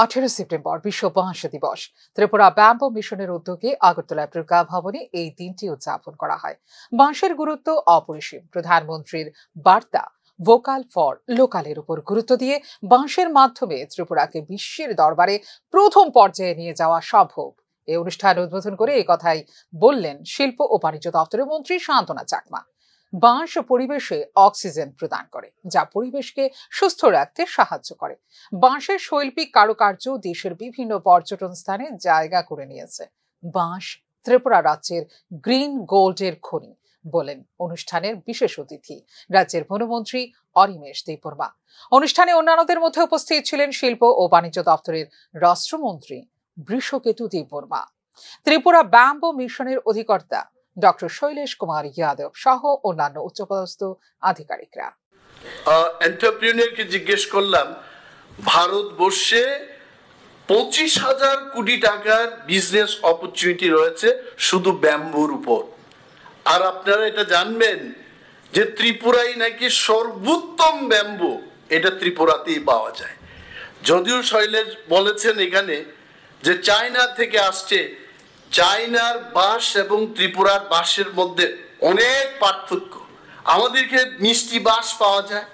18 September বিশ্ব বাঁশ দিবস। ত্রিপুরা ব্যাম্বো মিশনের উদ্যোগে আগরতলা প্রেক্ষা ভবনে এই দিনটি উদযাপন করা হয়। বাঁশের গুরুত্ব অপরিসীম। প্রধানমন্ত্রীর বার্তা ভোকাল ফর লোকালের উপর গুরুত্ব দিয়ে বাঁশের মাধ্যমে ত্রিপুরাকে বিশ্বের দরবারে প্রথম পর্যায়ে নিয়ে যাওয়া সম্ভব। এই অনুষ্ঠান উদ্বোধন করে এই কথাই বললেন শিল্প ও বাণিজ্য দপ্তরের মন্ত্রী শান্তনা চাকমা। বাঁশ পরিবেশে অক্সিজেন প্রদান করে, যা পরিবেশকে সুস্থ রাখতে সাহায্য করে। বাঁশের শৈল্পিক কারুকার্য দেশের বিভিন্ন পর্যটন স্থানে জায়গা করে নিয়েছে। বাঁশ ত্রিপুরা রাজ্যের গ্রিন গোল্ডের খনি, বলেন অনুষ্ঠানের বিশেষ অতিথি রাজ্যের বনমন্ত্রী অনিমেষ দেববর্মা। অনুষ্ঠানে অন্যান্যদের মধ্যে উপস্থিত ছিলেন শিল্প ও বাণিজ্য দপ্তরের রাষ্ট্রমন্ত্রী বৃষকেতু দেববর্মা, ত্রিপুরা ব্যাম্বো মিশনের অধিকর্তা ডক্টর শৈলেশ কুমার যাদব সহ অন্যান্য উচ্চপদস্থ আধিকারিকরা। এন্টারপ্রেনিয়রকে জিজ্ঞেস করলাম, ভারতবর্ষে 25,000 কোটি টাকার বিজনেস অপরচুনিটি রয়েছে শুধু ব্যাম্বুর উপর। আর আপনারা এটা জানবেন যে ত্রিপুরায় নাকি সর্বোত্তম ব্যাম্বু এটা ত্রিপুরাতেই পাওয়া যায়। যদিও শৈলেশ বলেছেন এখানে যে চায়না থেকে আসছে, চায়নার বাঁশ এবং ত্রিপুরার বাঁশের মধ্যে অনেক পার্থক্য। আমাদেরকে মিষ্টি বাঁশ পাওয়া যায়,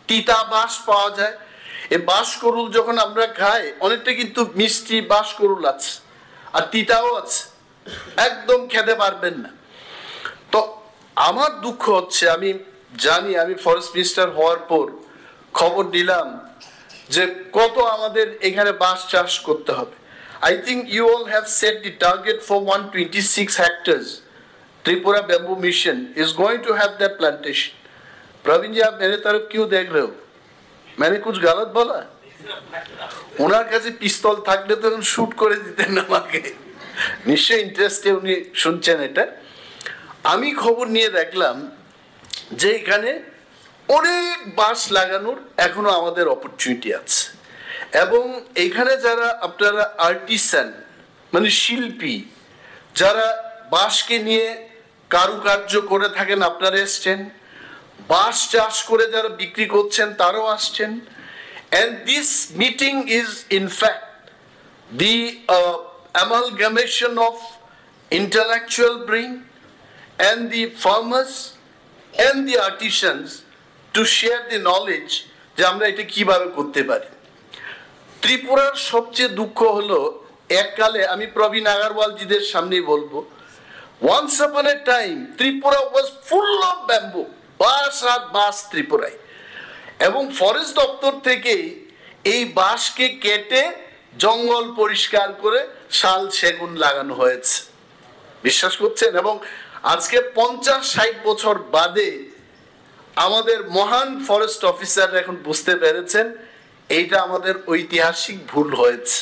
তিতা বাঁশ পাওয়া যায়। এই বাঁশকরুল যখন আমরা খাই অনেকটা কিন্তু মিষ্টি বাঁশকরুল আছে আর তিতাও আছে, একদম খেতে পারবেন না। তো আমার দুঃখ হচ্ছে, আমি জানি, আমি ফরেস্ট মিনিস্টার হওয়ার পর খবর নিলাম যে কত আমাদের এখানে বাঁশ চাষ করতে হবে। I think you all have set the target for 126 hectares. Tripura Bamboo Mission is going to have that plantation. Praveen जी, आप मेरे तरफ क्यों देख रहे हो? मैंने कुछ गलत बोला? ওনার কাছে পিস্তল থাকলে তো শুট করে দিতেন আমাকে। নিশ্চয়ই ইন্টারেস্টে উনি শুনছেন এটা। আমি খবর নিয়ে দেখলাম যে এখানে অনেক বাঁশ লাগানোর এখনো আমাদের অপরচুনিটি আছে, এবং এখানে যারা আপনারা আর্টিসান মানে শিল্পী, যারা বাঁশকে নিয়ে কারুকার্য করে থাকেন, আপনারা এসছেন। বাঁশ চাষ করে যারা বিক্রি করছেন তারাও আসছেন। and this meeting is in fact the amalgamation of intellectual brain and the farmers and the artisans to share the knowledge যে আমরা এটা কিভাবে করতে পারি। ত্রিপুরার সবচেয়ে দুঃখ হলো, এককালে আমি প্রবীণ আগারওয়ালজিদের সামনেই বলবো, once upon a time Tripura was full of bamboo, বাঁশ আর বাঁশ ত্রিপুরায়, এবং ফরেস্ট দপ্তর থেকে এই বাঁশকে কেটে জঙ্গল পরিষ্কার করে শাল সেগুন লাগানো হয়েছে। বিশ্বাস করছেন? এবং আজকে 50-60 বছর বাদে আমাদের মহান ফরেস্ট অফিসাররা এখন বুঝতে পেরেছেন এইটা আমাদের ঐতিহাসিক ভুল হয়েছে।